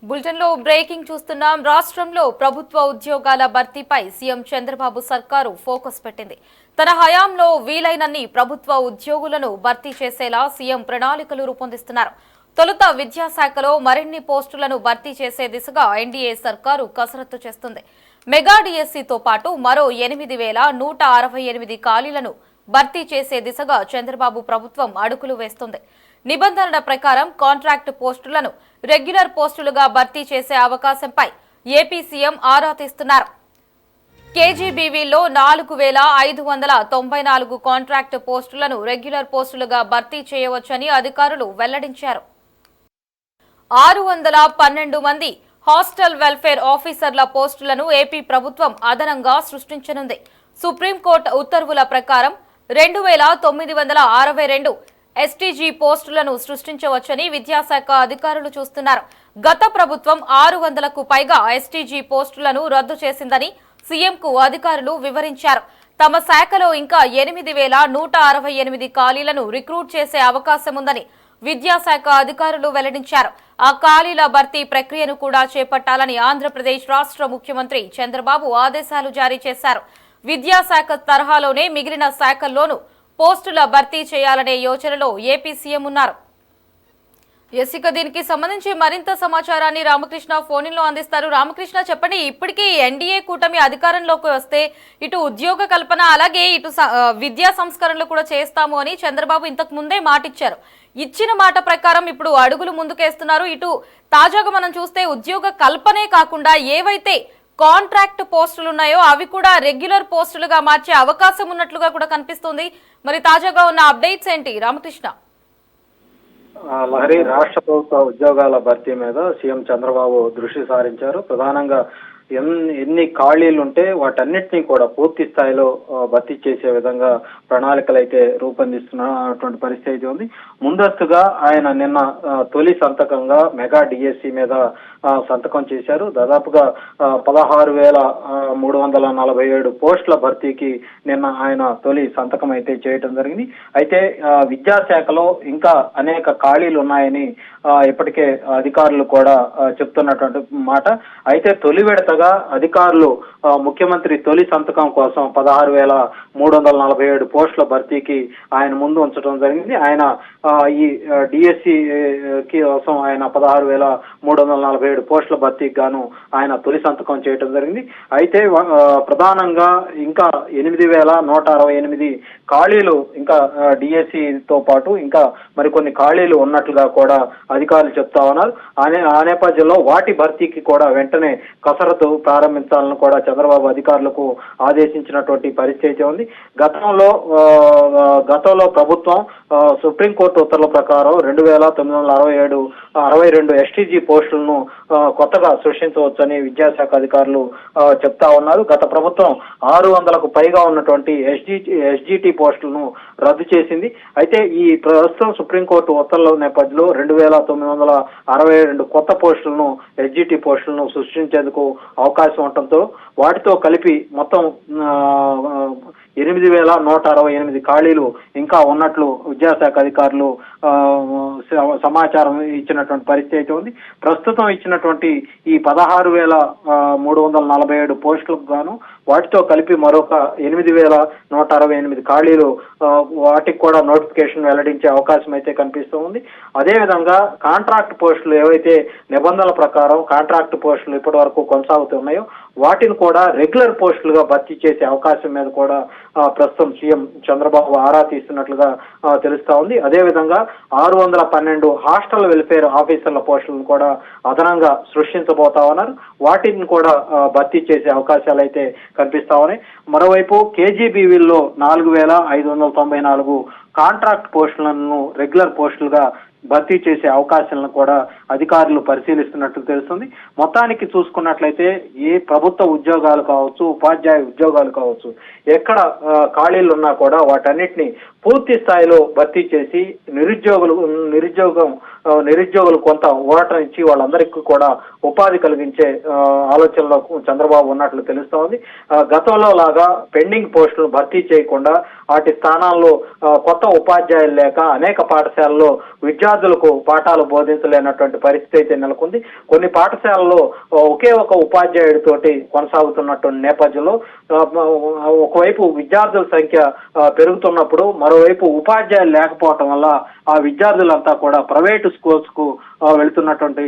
Bulletin లో breaking చూస్తున్నాం. రాష్ట్రంలో ప్రభుత్వ ఉద్యోగాల భర్తీపై సీఎం చంద్రబాబు సర్కారు ఫోకస్ పెట్టింది. తన హయాంలో వీలైనన్ని ప్రభుత్వ ఉద్యోగులను భర్తీ చేసేలా సీఎం ప్రణాళికలు రూపొందిస్తున్నారు. తొలుత విద్యాశాఖలో మరిన్ని పోస్టులను భర్తీ చేసే దిశగా ఎన్డీఏ సర్కారు కసరత్తు చేస్తుంది. మెగా డిఎస్సీతో పాటు మరో 8,168 ఖాళీలను భర్తీ చేసే దిశగా చంద్రబాబు ప్రభుత్వం అడుగులు వేస్తుంది. నిబంధనల ప్రకారం కాంట్రాక్ట్ పోస్టులను రెగ్యులర్ పోస్టులుగా భర్తీ చేసే అవకాశంపై ఏపీ సీఎం ఆరా తీస్తున్నారు. కేజీబీవీలో 4,594 కాంట్రాక్ట్ పోస్టులను రెగ్యులర్ పోస్టులుగా భర్తీ చేయవచ్చని అధికారులు వెల్లడించారు. 612 మంది హాస్టల్ వెల్ఫేర్ ఆఫీసర్ల పోస్టులను ఏపీ ప్రభుత్వం అదనంగా సృష్టించనుంది. సుప్రీంకోర్టు ఉత్తర్వుల ప్రకారం 2,962 ఎస్టీజీ పోస్టులను సృష్టించవచ్చని విద్యాశాఖ అధికారులు చూస్తున్నారు. గత ప్రభుత్వం 600కు పైగా ఎస్టీజీ పోస్టులను రద్దు చేసిందని సీఎంకు అధికారులు వివరించారు. తమ శాఖలో ఇంకా 8,168 ఖాళీలను రిక్రూట్ చేసే అవకాశం ఉందని విద్యాశాఖ అధికారులు వెల్లడించారు. ఆ ఖాళీల భర్తీ ప్రక్రియను కూడా చేపట్టాలని ఆంధ్రప్రదేశ్ రాష్ట్ర ముఖ్యమంత్రి చంద్రబాబు ఆదేశాలు జారీ చేశారు. విద్యాశాఖ తరహాలోనే మిగిలిన శాఖల్లోనూ పోస్టుల భర్తీ చేయాలనే యోచనలో ఏపీ సీఎం ఉన్నారు. ఇక దీనికి సంబంధించి మరింత సమాచారాన్ని రామకృష్ణ ఫోన్లో అందిస్తారు. రామకృష్ణ, చెప్పండి, ఇప్పటికీ ఎన్డీఏ కూటమి అధికారంలోకి వస్తే ఇటు ఉద్యోగ కల్పన అలాగే ఇటు విద్యా సంస్కరణలు కూడా చేస్తాము అని చంద్రబాబు ఇంతకు ముందే మాటిచ్చారు. ఇచ్చిన మాట ప్రకారం ఇప్పుడు అడుగులు ముందుకేస్తున్నారు. ఇటు తాజాగా మనం చూస్తే ఉద్యోగ కల్పనే కాకుండా ఏవైతే కాంట్రాక్ట్ పోస్టులు ఉన్నాయో అవి కూడా రెగ్యులర్ పోస్టులుగా మార్చే అవకాశం ఉన్నట్లుగా కూడా కనిపిస్తుంది. మరి తాజాగా ఉన్న అప్డేట్స్ ఏంటి రామకృష్ణ? లహరి, రాష్ట్ర ప్రభుత్వ ఉద్యోగాల భర్తీ మీద సీఎం చంద్రబాబు దృష్టి సారించారు. ప్రధానంగా ఎన్ని ఖాళీలు ఉంటే వాటన్నిటినీ కూడా పూర్తి స్థాయిలో భర్తీ చేసే విధంగా ప్రణాళికలు అయితే రూపొందిస్తున్నటువంటి పరిస్థితి ఉంది. ముందస్తుగా ఆయన నిన్న తొలి సంతకంగా మెగా డిఎస్సీ మీద సంతకం చేశారు. దాదాపుగా 16,347 పోస్టుల భర్తీకి నిన్న ఆయన తొలి సంతకం అయితే చేయటం జరిగింది. అయితే విద్యాశాఖలో ఇంకా అనేక ఖాళీలు ఉన్నాయని ఇప్పటికే అధికారులు కూడా చెప్తున్నటువంటి మాట. అయితే తొలి విడతగా అధికారులు ముఖ్యమంత్రి తొలి సంతకం కోసం 16,347 పోస్టుల భర్తీకి ఆయన ముందు ఉంచడం జరిగింది. ఆయన ఈ డిఎస్సి కోసం ఆయన 16,347 పోస్టుల భర్తీకి గాను ఆయన తొలి సంతకం చేయడం జరిగింది. అయితే ప్రధానంగా ఇంకా 8,168 ఖాళీలు ఇంకా డిఎస్సితో పాటు ఇంకా మరికొన్ని ఖాళీలు ఉన్నట్లుగా కూడా అధికారులు చెప్తా ఉన్నారు. ఆ నేపథ్యంలో వాటి భర్తీకి కూడా వెంటనే కసరత్తు ప్రారంభించాలని కూడా చంద్రబాబు అధికారులకు ఆదేశించినటువంటి పరిస్థితి ఉంది. గతంలో ప్రభుత్వం సుప్రీంకోర్టు ఉత్తర్వుల ప్రకారం 2,962 ఎస్టీజీ పోస్టులను కొత్తగా సృష్టించవచ్చని విద్యాశాఖ అధికారులు చెప్తా ఉన్నారు. గత ప్రభుత్వం 600కు పైగా ఉన్నటువంటి ఎస్జిటి పోస్టులను రద్దు చేసింది. అయితే ఈ ప్రస్తుతం సుప్రీంకోర్టు ఉత్తర్వుల నేపథ్యంలో 2,962 కొత్త పోస్టులను ఎస్జిటి పోస్టులను సృష్టించేందుకు అవకాశం ఉండటంతో వాటితో కలిపి మొత్తం 8,168 ఖాళీలు ఇంకా ఉన్నట్లు విద్యాశాఖ అధికారులు సమాచారం ఇచ్చినటువంటి పరిస్థితి ఉంది. ప్రస్తుతం ఇచ్చినటువంటి ఈ 16,347 పోస్టులకు గాను వాటితో కలిపి మరొక 8,168 ఖాళీలు వాటికి కూడా నోటిఫికేషన్ వెల్లడించే అవకాశం అయితే కనిపిస్తూ ఉంది. అదేవిధంగా కాంట్రాక్ట్ పోస్టులు ఏవైతే నిబంధనల ప్రకారం కాంట్రాక్ట్ పోస్టులు ఇప్పటి వరకు కొనసాగుతున్నాయో వాటిని కూడా రెగ్యులర్ పోస్టులుగా భర్తీ చేసే అవకాశం మీద కూడా ప్రస్తుతం సీఎం చంద్రబాబు ఆరా తీస్తున్నట్లుగా తెలుస్తా ఉంది. అదేవిధంగా 612 హాస్టల్ వెల్ఫేర్ ఆఫీసర్ల పోస్టులను కూడా అదనంగా సృష్టించబోతా ఉన్నారు. వాటిని కూడా భర్తీ చేసే అవకాశాలు అయితే కనిపిస్తా ఉన్నాయి. మరోవైపు కేజీబీవీల్లో 4,594 కాంట్రాక్ట్ పోస్టులను రెగ్యులర్ పోస్టులుగా భర్తీ చేసే అవకాశాలను కూడా అధికారులు పరిశీలిస్తున్నట్టు తెలుస్తుంది. మొత్తానికి చూసుకున్నట్లయితే ఏ ప్రభుత్వ ఉద్యోగాలు కావచ్చు, ఉపాధ్యాయ ఉద్యోగాలు కావచ్చు, ఎక్కడ ఖాళీలు ఉన్నా కూడా వాటన్నిటిని పూర్తి స్థాయిలో భర్తీ చేసి నిరుద్యోగం నిరుద్యోగులు కొంత ఊరటనిచ్చి వాళ్ళందరికీ కూడా ఉపాధి కలిగించే ఆలోచనలో చంద్రబాబు ఉన్నట్లు తెలుస్తోంది. గతంలో లాగా పెండింగ్ పోస్టులను భర్తీ చేయకుండా వాటి స్థానాల్లో కొత్త ఉపాధ్యాయులు లేక అనేక పాఠశాలల్లో విద్యార్థులకు పాఠాలు బోధించలేనటువంటి పరిస్థితి అయితే నెలకొంది. కొన్ని పాఠశాలల్లో ఒకే ఒక ఉపాధ్యాయుడితోటి కొనసాగుతున్నటువంటి నేపథ్యంలో ఒకవైపు విద్యార్థుల సంఖ్య పెరుగుతున్నప్పుడు మరోవైపు ఉపాధ్యాయులు లేకపోవటం వల్ల ఆ విద్యార్థులంతా కూడా ప్రైవేటు స్కూల్స్ కు వెళుతున్నటువంటి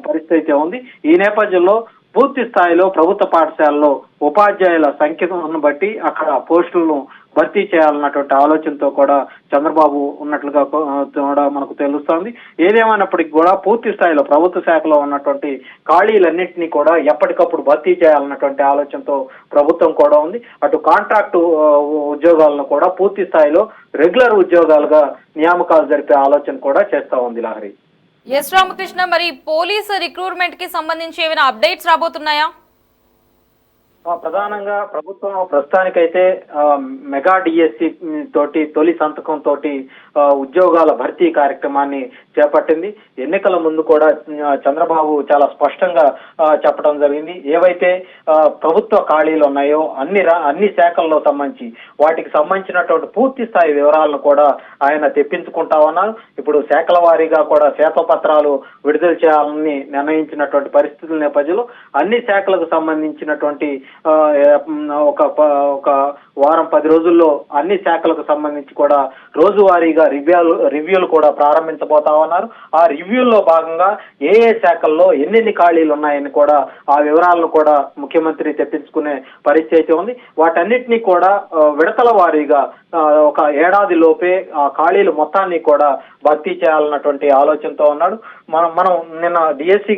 పరిస్థితి అయితే ఉంది. ఈ నేపథ్యంలో పూర్తి స్థాయిలో ప్రభుత్వ పాఠశాలలో ఉపాధ్యాయుల సంఖ్యను బట్టి అక్కడ పోస్టులను భర్తీ చేయాలన్నటువంటి ఆలోచనతో కూడా చంద్రబాబు ఉన్నట్లుగా కూడా మనకు తెలుస్తోంది. ఏదేమైనప్పటికీ కూడా పూర్తి స్థాయిలో ప్రభుత్వ శాఖలో ఉన్నటువంటి ఖాళీలన్నింటినీ కూడా ఎప్పటికప్పుడు భర్తీ చేయాలన్నటువంటి ఆలోచనతో ప్రభుత్వం కూడా ఉంది. అటు కాంట్రాక్టు ఉద్యోగాలను కూడా పూర్తి స్థాయిలో రెగ్యులర్ ఉద్యోగాలుగా నియామకాలు జరిపే ఆలోచన కూడా చేస్తా ఉంది లహరి. ఎస్ రామకృష్ణ, మరి పోలీసు రిక్రూట్మెంట్ కి సంబంధించి ఏమైనా అప్డేట్స్ రాబోతున్నాయా? ప్రధానంగా ప్రభుత్వం ప్రస్తుతానికైతే మెగా డిఎస్సి తోటి తొలి సంతకం తోటి ఉద్యోగాల భర్తీ కార్యక్రమాన్ని చేపట్టింది. ఎన్నికల ముందు కూడా చంద్రబాబు చాలా స్పష్టంగా చెప్పడం జరిగింది. ఏవైతే ప్రభుత్వ ఖాళీలు ఉన్నాయో అన్ని శాఖల్లో సంబంధించి వాటికి సంబంధించినటువంటి పూర్తి స్థాయి వివరాలను కూడా ఆయన తెప్పించుకుంటా ఉన్నారు. ఇప్పుడు శాఖల వారీగా కూడా శ్వేతపత్రాలు విడుదల చేయాలని నిర్ణయించినటువంటి పరిస్థితుల నేపథ్యంలో అన్ని శాఖలకు సంబంధించినటువంటి ఒక వారం 10 రోజుల్లో అన్ని శాఖలకు సంబంధించి కూడా రోజువారీగా రివ్యూలు కూడా ప్రారంభించబోతా ఉన్నారు. ఆ రివ్యూల్లో భాగంగా ఏ శాఖల్లో ఎన్ని ఖాళీలు ఉన్నాయని కూడా ఆ వివరాలను కూడా ముఖ్యమంత్రి తెప్పించుకునే పరిస్థితి ఉంది. వాటన్నిటినీ కూడా విడతల వారీగా ఒక ఏడాది లోపే ఆ ఖాళీలు మొత్తాన్ని కూడా భర్తీ చేయాలన్నటువంటి ఆలోచనతో ఉన్నాడు. మనం నిన్న డిఎస్సి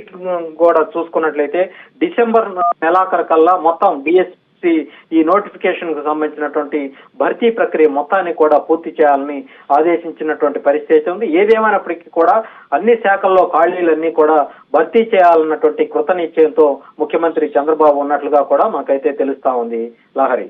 కూడా చూసుకున్నట్లయితే డిసెంబర్ నెలాఖరు కల్లా మొత్తం డిఎస్సి ఈ నోటిఫికేషన్ కు సంబంధించినటువంటి భర్తీ ప్రక్రియ మొత్తాన్ని కూడా పూర్తి చేయాలని ఆదేశించినటువంటి పరిస్థితి ఉంది. ఏదేమైనప్పటికీ కూడా అన్ని శాఖల్లో ఖాళీలన్నీ కూడా భర్తీ చేయాలన్నటువంటి కృత నిశ్చయంతో ముఖ్యమంత్రి చంద్రబాబు ఉన్నట్లుగా కూడా మాకైతే తెలుస్తా ఉంది లహరి.